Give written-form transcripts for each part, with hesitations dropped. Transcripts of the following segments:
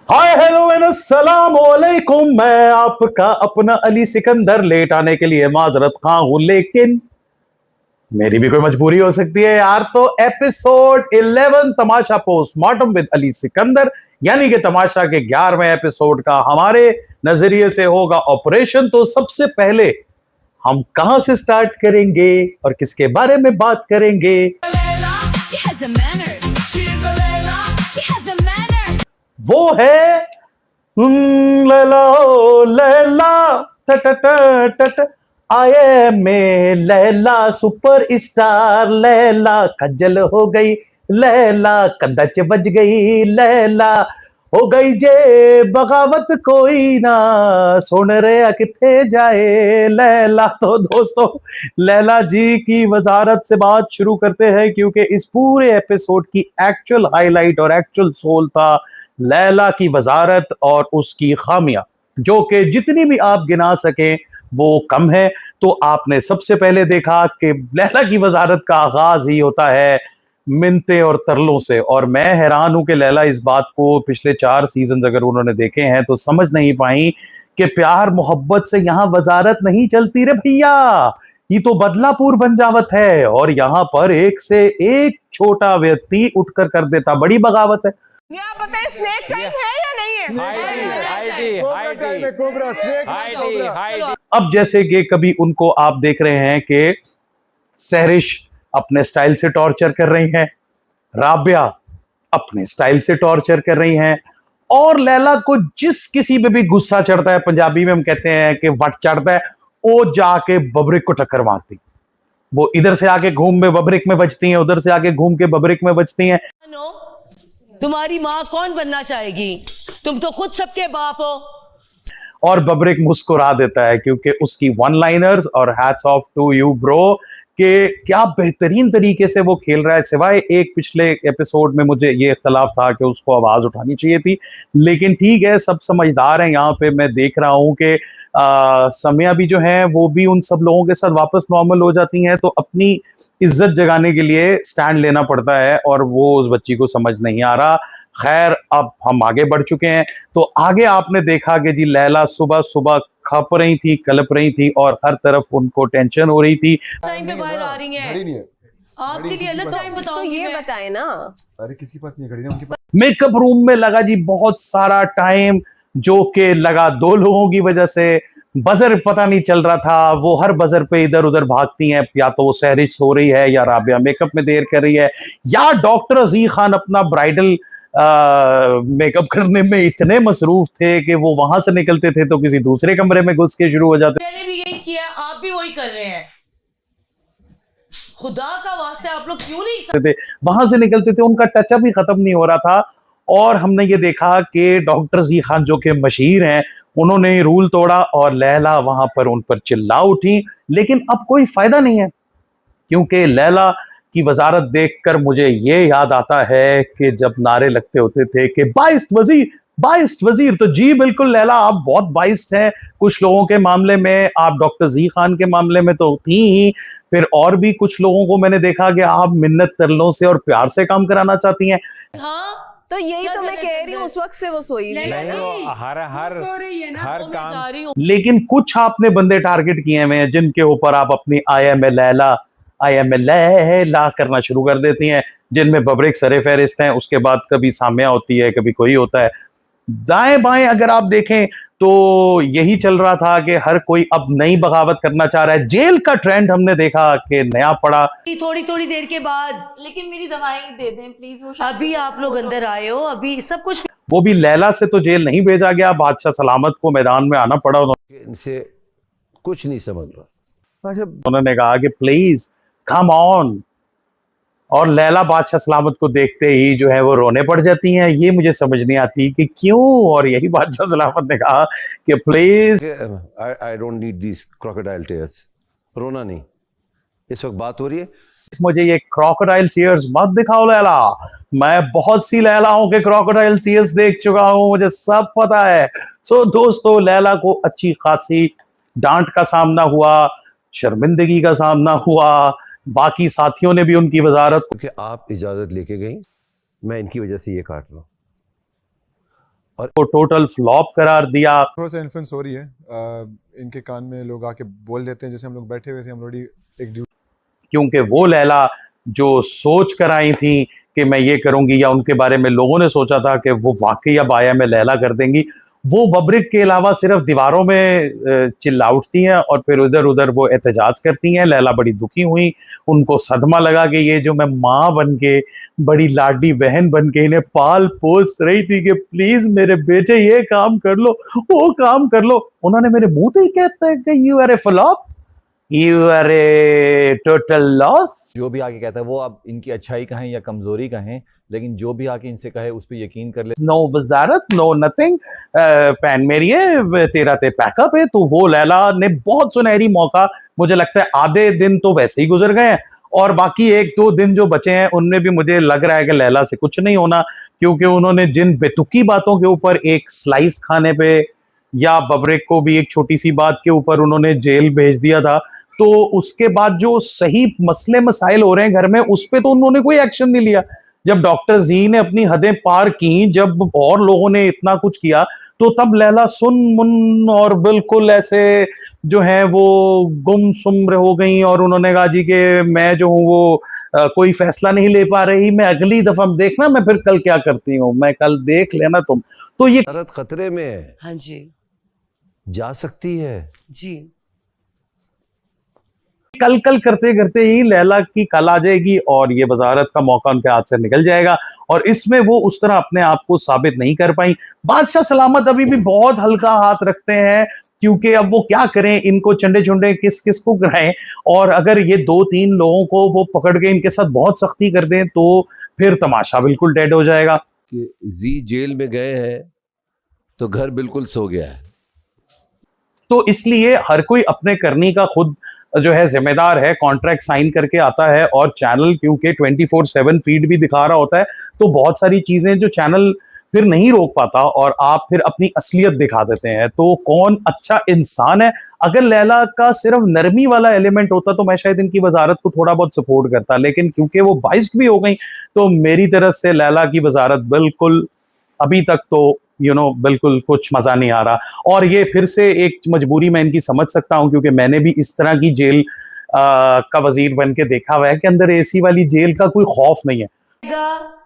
Hi hello and अस्सलाम वालेकुम। मैं आपका अपना अली सिकंदर लेट आने के लिए माजरत खा हूं, लेकिन मेरी भी कोई मजबूरी हो सकती है यार। तो episode 11 Tamasha postmortem with Ali Sikandar, यानी कि तमाशा के 11वें एपिसोड का हमारे नजरिए से होगा ऑपरेशन। तो सबसे पहले हम कहां से स्टार्ट करेंगे और किसके बारे में बात करेंगे? वो है लैला ओ लैला टट आए में लैला सुपर स्टार लैला खज्जल हो गई लैला कदच बज गई लैला हो गई जे बगावत कोई ना सुन रहा किथे जाए लैला। तो दोस्तों, लैला जी की वजारत से बात शुरू करते हैं, क्योंकि इस पूरे एपिसोड की एक्चुअल हाईलाइट और एक्चुअल सोल था लैला की वजारत और उसकी खामियां, जो कि जितनी भी आप गिना सकें वो कम है। तो आपने सबसे पहले देखा कि लैला की वजारत का आगाज ही होता है मिन्नतें और तरलों से, और मैं हैरान हूं कि लैला इस बात को पिछले 4 सीजन अगर उन्होंने देखे हैं तो समझ नहीं पाई कि प्यार मोहब्बत से यहां वजारत नहीं चलती रे भैया, ये तो बदलापुर बन जावत है। और यहां पर एक से एक छोटा व्यक्ति उठकर कर देता बड़ी बगावत है। ये आप बताइए, स्नेक टाइम है या नहीं है? अब जैसे कि कभी उनको आप देख रहे हैं कि सहरिश अपने स्टाइल से टॉर्चर कर रही हैं, राबिया अपने स्टाइल से टॉर्चर कर रही हैं, और लैला को जिस किसी पे भी गुस्सा चढ़ता है, पंजाबी में हम कहते हैं कि वट चढ़ता है, वो जाके बबरिक को टक्कर मारती। वो इधर से आके घूम में बबरिक में बचती हैं, उधर से आके घूम के बबरिक में बचती हैं। तुम्हारी माँ कौन बनना चाहेगी? तुम तो खुद सबके बाप हो। और बबरिक मुस्कुरा देता है, क्योंकि उसकी वन लाइनर्स और hats off to you bro कि क्या बेहतरीन तरीके से वो खेल रहा है। सिवाय एक पिछले एपिसोड में मुझे ये इख्तलाफ था कि उसको आवाज उठानी चाहिए थी, लेकिन ठीक है, सब समझदार हैं। यहाँ पे मैं देख रहा हूँ कि सम्या भी जो है वो भी उन सब लोगों के साथ वापस नॉर्मल हो जाती हैं, तो अपनी इज्जत जगाने के लिए स्टैंड लेना पड़ता है, और वो उस बच्ची को समझ नहीं आ रहा। खैर, अब हम आगे बढ़ चुके हैं। तो आगे आपने देखा कि जी लैला सुबह सुबह खप रही थी, कलप रही थी, और हर तरफ उनको टेंशन हो रही थी। टाइम पे बाहर आ रही है, आपके लिए अलग टाइम तो ये बताए ना। अरे किसके पास नहीं, घड़ी ना उनके पास। मेकअप रूम में लगा जी बहुत सारा टाइम, जो कि लगा 2 लोगों की वजह से। बजर पता नहीं चल रहा था, वो हर बजर पे इधर उधर भागती हैं, या तो वो सहरिश हो रही है, या राबिया मेकअप में देर कर रही है, या डॉक्टर अजीज खान अपना ब्राइडल मेकअप करने में इतने मसरूफ थे कि वो वहां से निकलते थे तो किसी दूसरे कमरे में घुस के शुरू हो जाते। मैंने भी यही किया, आप भी वही कर रहे हैं। खुदा का वास्ते आप लोग क्यों नहीं थे, वहां से निकलते थे, उनका टचअप ही खत्म नहीं हो रहा था। और हमने ये देखा कि डॉक्टर जी खान जो कि मशहूर हैं, उन्होंने रूल तोड़ा और लैला वहां पर उन पर चिल्ला उठी। लेकिन अब कोई फायदा नहीं है, क्योंकि लैला की वजारत देखकर मुझे ये याद आता है कि जब नारे लगते होते थे कि बाइस्ट वजीर, बाइस्ट वजीर। तो जी बिल्कुल लैला, आप बहुत बाइस्ट हैं कुछ लोगों के मामले में। आप डॉक्टर जी खान के मामले में तो थी ही, फिर और भी कुछ लोगों को मैंने देखा कि आप मिन्नत तरलों से और प्यार से काम कराना चाहती हैं। हाँ, तो यही तो मैं कह रही हूँ, उस वक्त से वो सोई नहीं। हर काम। लेकिन कुछ आपने बंदे टारगेट किए हुए हैं जिनके ऊपर आप अपनी I am a Laila, I am a Laila करना शुरू कर देती हैं, जिनमें बबरिक सरे फहरिस्त हैं। उसके बाद कभी साम्या होती है, कभी कोई होता है। दाएं बाएं अगर आप देखें तो यही चल रहा था कि हर कोई अब नई बगावत करना चाह रहा है। जेल का ट्रेंड हमने देखा कि नया पड़ा थोड़ी थोड़ी देर के बाद। लेकिन मेरी दवाई दे दें प्लीज। वो अभी आप लोग अंदर आए हो, अभी सब कुछ। वो भी लैला से तो जेल नहीं भेजा गया, बादशाह सलामत को मैदान में आना पड़ा। इनसे कुछ नहीं समझ रहा। उन्होंने कहा कि प्लीज कम ऑन, और लैला बादशाह सलामत को देखते ही जो है वो रोने पड़ जाती हैं। ये मुझे समझ नहीं आती कि क्यों, और यही बादशाह सलामत ने कहा कि please I don't need this crocodile tears. रोना नहीं, इस वक्त बात हो रही है। मुझे ये क्रोकोडाइल टीयर्स मत दिखाओ लैला। मैं बहुत सी लैलाओं के क्रोकोडाइल टीयर्स देख चुका हूं, मुझे सब पता है। सो दोस्तों, लैला को अच्छी खासी डांट का सामना हुआ, शर्मिंदगी का सामना हुआ, बाकी साथियों ने भी उनकी वजारत। क्योंकि आप इजाजत लेके गई, मैं इनकी वजह से ये काट रहा हूं। को टोटल फ्लॉप करार दिया। थोड़ा सा इन्फ्लुएंस हो रही है, इनके कान में लोग आके बोल देते हैं, जैसे हम लोग बैठे हुए थे, हम ऑलरेडी एक ड्यूटी, क्योंकि वो लैला जो सोच कर आई थी कि मैं ये करूंगी, या उनके बारे में लोगों ने सोचा था कि वो वाकई अब आया में लैला कर देंगी, वो बब्रिक के अलावा सिर्फ दीवारों में चिल्ला उठती हैं और फिर उधर उधर वो एहतजाज करती हैं। लैला बड़ी दुखी हुई, उनको सदमा लगा कि ये जो मैं माँ बन के, बड़ी लाडी बहन बन के इन्हें पाल पोस रही थी कि प्लीज मेरे बेटे ये काम कर लो, वो काम कर लो, उन्होंने मेरे मुंह से ही कहता है कि you are a flop, you are a total loss. जो भी आके कहता है वो अब इनकी अच्छाई कहें या कमजोरी कहें, लेकिन जो भी आके इनसे कहे उस पर यकीन कर ले। नो वजारत, नो नथिंग, पैन मेरी है, तेरा ते पैकअप है। तो वो लैला ने बहुत सुनहरी मौका, मुझे लगता है आधे दिन तो वैसे ही गुजर गए हैं और बाकी 1-2 दिन जो बचे हैं उनमें भी मुझे लग रहा है कि लैला से कुछ नहीं होना, क्योंकि उन्होंने जिन बेतुकी बातों के ऊपर, एक स्लाइस खाने पे या बब्रिक को भी एक छोटी सी बात के ऊपर उन्होंने जेल भेज दिया था, तो उसके बाद जो सही मसले मसाइल हो रहे हैं घर में उस पे तो उन्होंने कोई एक्शन नहीं लिया। जब डॉक्टर जी ने अपनी हदें पार की, जब और लोगों ने इतना कुछ किया, तो तब लैला सुन मुन और बिल्कुल ऐसे जो है वो गुमसुम हो गई और उन्होंने कहा जी कि मैं जो हूँ वो कोई फैसला नहीं ले पा रही, मैं अगली दफा देखना मैं फिर कल क्या करती हूँ, मैं कल देख लेना तुम। तो ये भारत खतरे में है, हाँ जी, जा सकती है जी। कल कल करते करते ही लैला की कल आ जाएगी और ये वजारत का मौका उनके हाथ से निकल जाएगा, और इसमें वो उस तरह अपने आप को साबित नहीं कर पाई। बादशाह सलामत अभी भी बहुत हल्का हाथ रखते हैं, क्योंकि अब वो क्या करें, इनको चंडे चुंडे किस किस को कराएं, और अगर ये 2-3 लोगों को वो पकड़ के इनके साथ बहुत सख्ती कर दें तो फिर तमाशा बिल्कुल डेड हो जाएगा। कि जी जेल में गए हैं तो घर बिल्कुल सो गया है। तो इसलिए हर कोई अपने करनी का खुद जो है जिम्मेदार है, कॉन्ट्रैक्ट साइन करके आता है, और चैनल क्योंकि 24/7 फीड भी दिखा रहा होता है, तो बहुत सारी चीजें जो चैनल फिर नहीं रोक पाता और आप फिर अपनी असलियत दिखा देते हैं। तो कौन अच्छा इंसान है, अगर लैला का सिर्फ नरमी वाला एलिमेंट होता तो मैं शायद इनकी वजारत को थोड़ा बहुत सपोर्ट करता, लेकिन क्योंकि वो बाइस्ड भी हो गई, तो मेरी तरफ से लैला की वजारत बिल्कुल अभी तक तो बिल्कुल कुछ मजा नहीं आ रहा। और ये फिर से एक मजबूरी मैं इनकी समझ सकता हूं, क्योंकि मैंने भी इस तरह की जेल का वजीर बन के देखा हुआ है कि अंदर एसी वाली जेल का कोई खौफ नहीं है,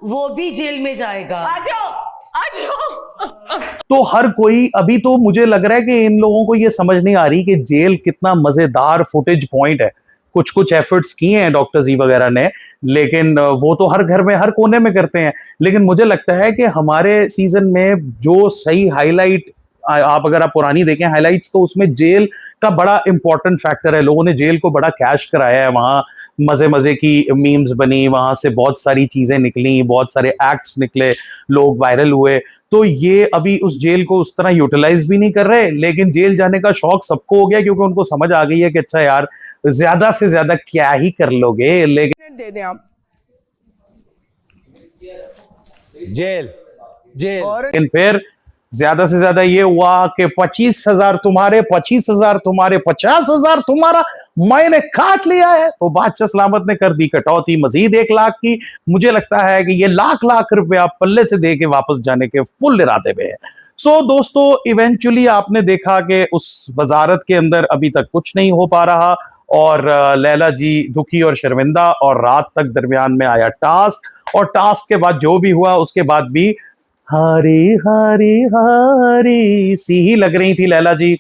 वो भी जेल में जाएगा। आ जाओ, आ जाओ। तो हर कोई, अभी तो मुझे लग रहा है कि इन लोगों को ये समझ नहीं आ रही कि जेल कितना मजेदार फुटेज पॉइंट है। कुछ कुछ एफर्ट्स किए हैं डॉक्टर जी वगैरह ने, लेकिन वो तो हर घर में हर कोने में करते हैं, लेकिन मुझे लगता है कि हमारे सीजन में जो सही हाईलाइट, आप अगर आप पुरानी देखें हाइलाइट्स, तो उसमें जेल का बड़ा इंपॉर्टेंट फैक्टर है। लोगों ने जेल को बड़ा कैश कराया है, वहाँ मजे मजे की मीम्स बनी, वहां से बहुत सारी चीजें निकली, बहुत सारे एक्ट्स निकले, लोग वायरल हुए। तो ये अभी उस जेल को उस तरह यूटिलाइज भी नहीं कर रहे, लेकिन जेल जाने का शौक सबको हो गया, क्योंकि उनको समझ आ गई है कि अच्छा यार ज्यादा से ज्यादा क्या ही कर लोगे। लेकिन दे दें आप। जेल जेल लेकिन फिर ज्यादा से ज्यादा ये हुआ कि 25,000 तुम्हारे, 25,000 तुम्हारे, 50,000 तुम्हारा, मैंने काट लिया है। तो बादशाह सलामत ने कर दी कटौती मजीद 1 लाख की। मुझे लगता है कि ये लाख रुपया पल्ले से दे के वापस जाने के फुल इरादे में है। सो दोस्तों, इवेंचुअली आपने देखा कि उस वजारत के अंदर अभी तक कुछ नहीं हो पा रहा, और लैला जी दुखी और शर्मिंदा, और रात तक दरमियान में आया टास्क, और टास्क के बाद जो भी हुआ उसके बाद भी हारी हारी हारी सी ही लग रही थी लैला जी।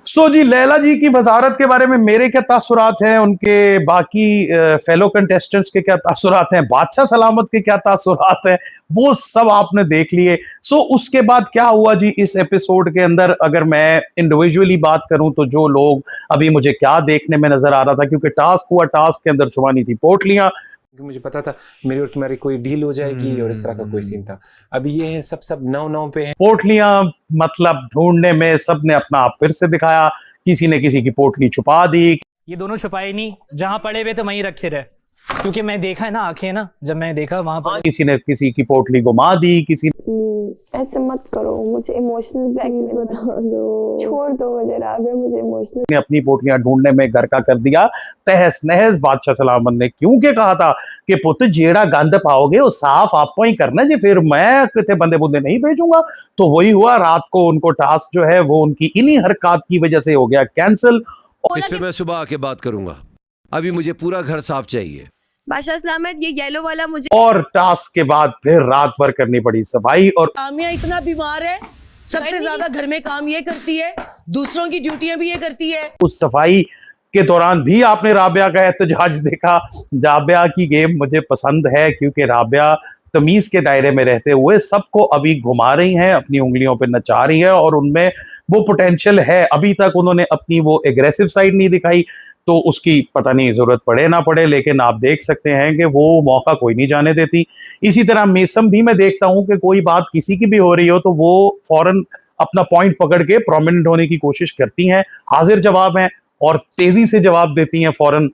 सो जी, लैला जी की वजारत के बारे में मेरे क्या तासुरात हैं, उनके बाकी फेलो कंटेस्टेंट्स के क्या तासुरात हैं, बादशाह सलामत के क्या तासुरात हैं, वो सब आपने देख लिए। सो उसके बाद क्या हुआ जी इस एपिसोड के अंदर, अगर मैं इंडिविजुअली बात करूं तो जो लोग अभी मुझे क्या देखने में नजर आ रहा था, क्योंकि टास्क हुआ, टास्क के अंदर छुपानी थी पोटलियां, मुझे पता था मेरी और तुम्हारी कोई डील हो जाएगी और इस तरह का कोई सीन था। अभी ये है सब 9 पे है। पोटलियां मतलब ढूंढने में सबने अपना आप फिर से दिखाया, किसी ने किसी की पोटली छुपा दी। ये दोनों छुपाए नहीं, जहां पड़े हुए तो वहीं रखे रहे, क्योंकि मैं देखा है ना, आंखें ना, जब मैं देखा वहां पर किसी ने किसी की पोटली घुमा दी, किसी ऐसे मत करो, मुझे इमोशनल ब्लैकमेल बता दो, छोड़ दो मुझे राबिया, मुझे इमोशनल। ने अपनी पोटलियां ढूंढने में घर का कर दिया तहस नहस। बादशाह सलामत ने क्योंकि कहा था कि पुत जेड़ा गंद पाओगे वो साफ आपको ही करना जी, फिर मैं कितने बंदे बुंदे नहीं भेजूंगा। तो वही हुआ, रात को उनको टास्क जो है वो उनकी इन्हीं हरकत की वजह से हो गया कैंसिल। इस पे मैं सुबह आके बात करूंगा, अभी मुझे पूरा घर साफ चाहिए। बादशाह सलामत, ये येलो वाला मुझे और टास्क के बाद फिर रात भर करनी पड़ी सफाई। और आमिया इतना बीमार है, सबसे ज्यादा घर में काम ये करती है, दूसरों की ड्यूटियां भी ये करती है। उस सफाई के दौरान भी आपने राबिया का एहतजाज देखा। राबिया की गेम मुझे पसंद है क्योंकि राबिया तमीज के दायरे में रहते हुए सबको अभी घुमा रही हैं, अपनी उंगलियों पे नचा रही है और उनमें वो पोटेंशियल है। अभी तक उन्होंने अपनी वो एग्रेसिव साइड नहीं दिखाई, तो उसकी पता नहीं जरूरत पड़े ना पड़े, लेकिन आप देख सकते हैं कि वो मौका कोई नहीं जाने देती। इसी तरह मेसम भी मैं देखता हूं कि कोई बात किसी की भी हो रही हो तो वो फौरन अपना पॉइंट पकड़ के प्रोमिनेंट होने की कोशिश करती हैं, हाजिर जवाब हैं और तेजी से जवाब देती हैं फौरन,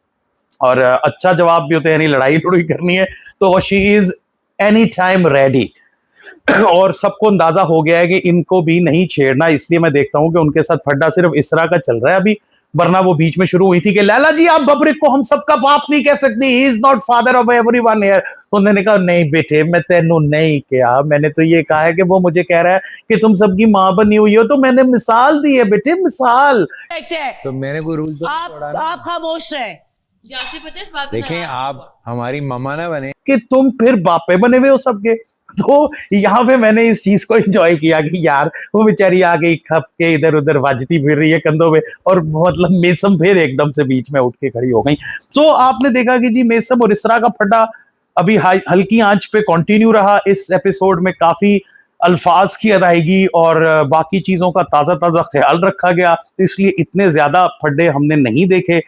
और अच्छा जवाब भी होते हैं, नहीं लड़ाई लड़ाई करनी है तो she is any time ready. और सबको अंदाजा हो गया है कि इनको भी नहीं छेड़ना, इसलिए मैं देखता हूं कि उनके साथ फड्डा सिर्फ इसरा का चल रहा है अभी, वरना वो बीच में शुरू हुई थी कि लैला जी आप बबरिक को हम सबका बाप नहीं कह सकती, he is not father of everyone here. तो उन्होंने कहा नहीं बेटे, मैं तेनू नहीं किया, मैंने तो ये कहा है कि वो मुझे कह रहा है कि तुम सबकी माँ बनी हुई हो, तो मैंने मिसाल दी है बेटे, मिसाल। तो मैंने कोई रूल आप खामोश रहे। पता है इस बात देखें, आप हमारी मामा ना बने कि तुम फिर बापे बने हुए हो सबके। तो यहाँ पे मैंने इस चीज को एंजॉय किया कि यार वो बेचारी आ गई खप के इधर उधर वाजती फिर रही है कंधों में, और मतलब मेसम फिर एकदम से बीच में उठ के खड़ी हो गई। सो आपने देखा कि जी मेसम और इसरा का फड्डा अभी हल्की आंच पे कंटिन्यू रहा। इस एपिसोड में काफी अल्फाज की अदायगी और बाकी चीजों का ताजा ताजा ख्याल रखा गया, इसलिए इतने ज्यादा फड्डे हमने नहीं देखे।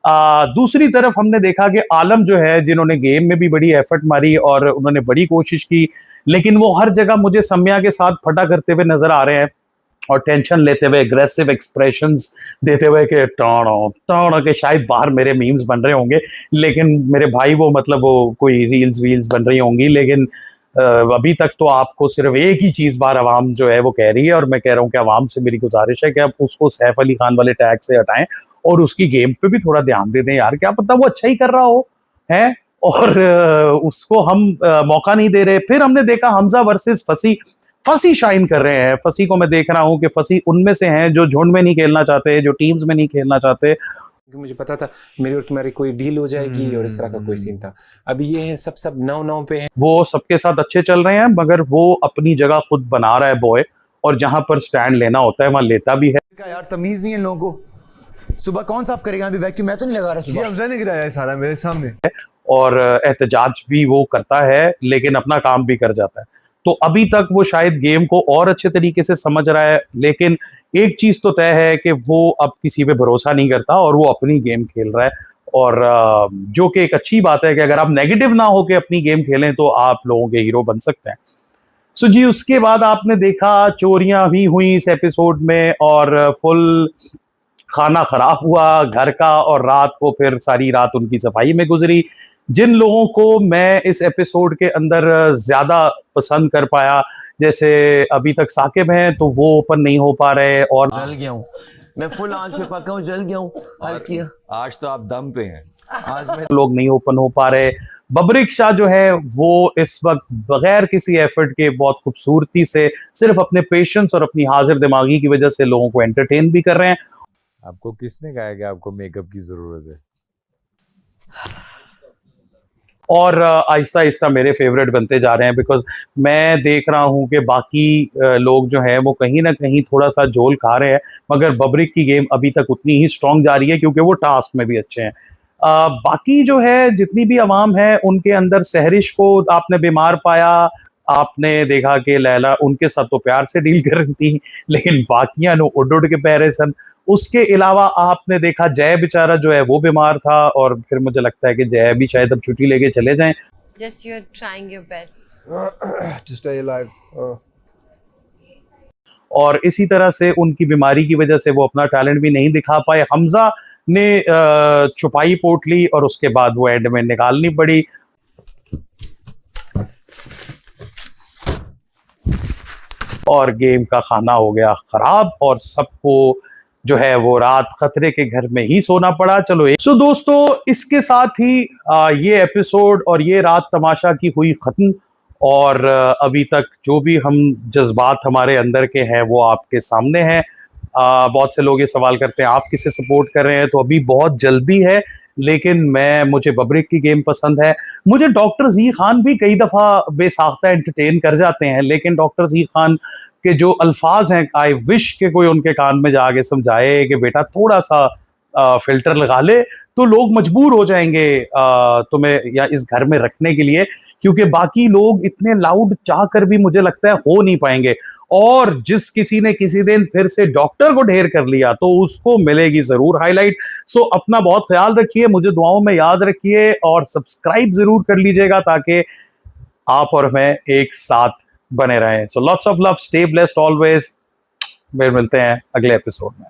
दूसरी तरफ हमने देखा कि आलम जो है, जिन्होंने गेम में भी बड़ी एफर्ट मारी और उन्होंने बड़ी कोशिश की, लेकिन वो हर जगह मुझे सम्या के साथ फटा करते हुए नजर आ रहे हैं और टेंशन लेते हुए, एग्रेसिव एक्सप्रेशंस देते हुए कि टाणो टाणो के शायद बाहर मेरे मीम्स बन रहे होंगे, लेकिन मेरे भाई वो मतलब वो कोई रील्स वील्स बन रही होंगी, लेकिन अभी तक तो आपको सिर्फ एक ही चीज बार आवाम जो है वो कह रही है, और मैं कह रहा हूँ कि आवाम से मेरी गुजारिश है कि आप उसको सैफ अली खान वाले टैग से हटाएं और उसकी गेम पे भी थोड़ा ध्यान दे दें यार, क्या पता वो अच्छा ही कर रहा हो है, और उसको हम मौका नहीं दे रहे। फिर हमने देखा हमजा वर्सेस फसी। फसी शाइन कर रहे हैं। फसी को मैं देख रहा हूँ कि फसी उनमें से हैं जो झुंड में नहीं खेलना चाहते, जो टीम्स में नहीं खेलना चाहते। मुझे पता था मेरी और तुम्हारी कोई डील हो जाएगी और इस तरह का कोई सीन था। अभी ये है सब 9-9 पे हैं। वो सबके साथ अच्छे चल रहे हैं, मगर वो अपनी जगह खुद बना रहा है बॉय, और जहां पर स्टैंड लेना होता है वहां लेता भी है। यार तमीज नहीं है लोगों को। सुबह कौन साफ करेगा? अभी वैक्यूम मैं तो नहीं लगा रहा सुबह। हमजा ने गिराया है सारा मेरे सामने, और एहतजाज भी वो करता है लेकिन अपना काम भी कर जाता है। तो अभी तक वो शायद गेम को और अच्छे तरीके से समझ रहा है, लेकिन एक चीज तो तय है कि वो अब किसी पे भरोसा नहीं करता और वो अपनी गेम खेल रहा है, और जो कि एक अच्छी बात है कि अगर आप नेगेटिव ना होके अपनी गेम खेलें तो आप लोगों के हीरो बन सकते हैं। सो जी, उसके बाद आपने देखा चोरियां भी हुई इस एपिसोड में, और फुल खाना खराब हुआ घर का, और रात को फिर सारी रात उनकी सफाई में गुजरी। जिन लोगों को मैं इस एपिसोड के अंदर ज्यादा पसंद कर पाया, जैसे अभी तक साकिब हैं, तो वो ओपन नहीं हो पा रहे, और जल गया हूँ मैं, फुल आंच पे पका हूँ, जल गया हूँ। आज तो आप दम पे हैं, आज मैं लोग नहीं ओपन हो पा रहे। बबरिक शाह जो है वो इस वक्त बगैर किसी एफर्ट के बहुत खूबसूरती से सिर्फ अपने पेशेंस और अपनी हाजिर दिमागी की वजह से लोगों को एंटरटेन भी कर रहे हैं। आपको किसने कहा कि आपको मेकअप की जरूरत है? और आहिस्ता आहिस्ता मेरे फेवरेट बनते जा रहे हैं, बिकॉज मैं देख रहा हूं कि बाकी लोग जो हैं वो कहीं ना कहीं थोड़ा सा झोल खा रहे हैं, मगर बबरिक की गेम अभी तक उतनी ही स्ट्रांग जा रही है क्योंकि वो टास्क में भी अच्छे हैं। बाकी जो है जितनी भी आवाम है उनके अंदर सहरिश को आपने बीमार पाया, आपने देखा कि लैला उनके साथ तो प्यार से डील कर रही थी, लेकिन बाकियां नो उड़ उड़ के पैरे सन। उसके अलावा आपने देखा जय बेचारा जो है वो बीमार था, और फिर मुझे लगता है कि जय भी शायद अब छुट्टी लेके चले जाएं। Just you're trying your best. to stay alive. और इसी तरह से उनकी बीमारी की वजह से वो अपना टैलेंट भी नहीं दिखा पाए। हमजा ने छुपाई पोटली और उसके बाद वो एंड में निकालनी पड़ी। और गेम का खाना हो गया खराब और सबको जो है वो रात खतरे के घर में ही सोना पड़ा। चलो सो दोस्तों, इसके साथ ही ये एपिसोड और ये रात तमाशा की हुई खत्म। और अभी तक जो भी हम जज्बात हमारे अंदर के हैं वो आपके सामने हैं। बहुत से लोग ये सवाल करते हैं आप किसे सपोर्ट कर रहे हैं, तो अभी बहुत जल्दी है, लेकिन मुझे बब्रिक की गेम पसंद है। मुझे डॉक्टर जी खान भी कई दफ़ा बेसाख्ता एंटरटेन कर जाते हैं, लेकिन डॉक्टर जी खान के जो अल्फाज हैं, आई विश के कोई उनके कान में जाके समझाए कि बेटा थोड़ा सा फिल्टर लगा ले, तो लोग मजबूर हो जाएंगे तुम्हें या इस घर में रखने के लिए, क्योंकि बाकी लोग इतने लाउड चाह कर भी मुझे लगता है हो नहीं पाएंगे। और जिस किसी ने किसी दिन फिर से डॉक्टर को ढेर कर लिया तो उसको मिलेगी जरूर हाईलाइट। सो अपना बहुत ख्याल रखिए, मुझे दुआओं में याद रखिए और सब्सक्राइब जरूर कर लीजिएगा ताकि आप और मैं एक साथ बने रहें। So lots of love, stay blessed always. फिर मिलते हैं अगले एपिसोड में।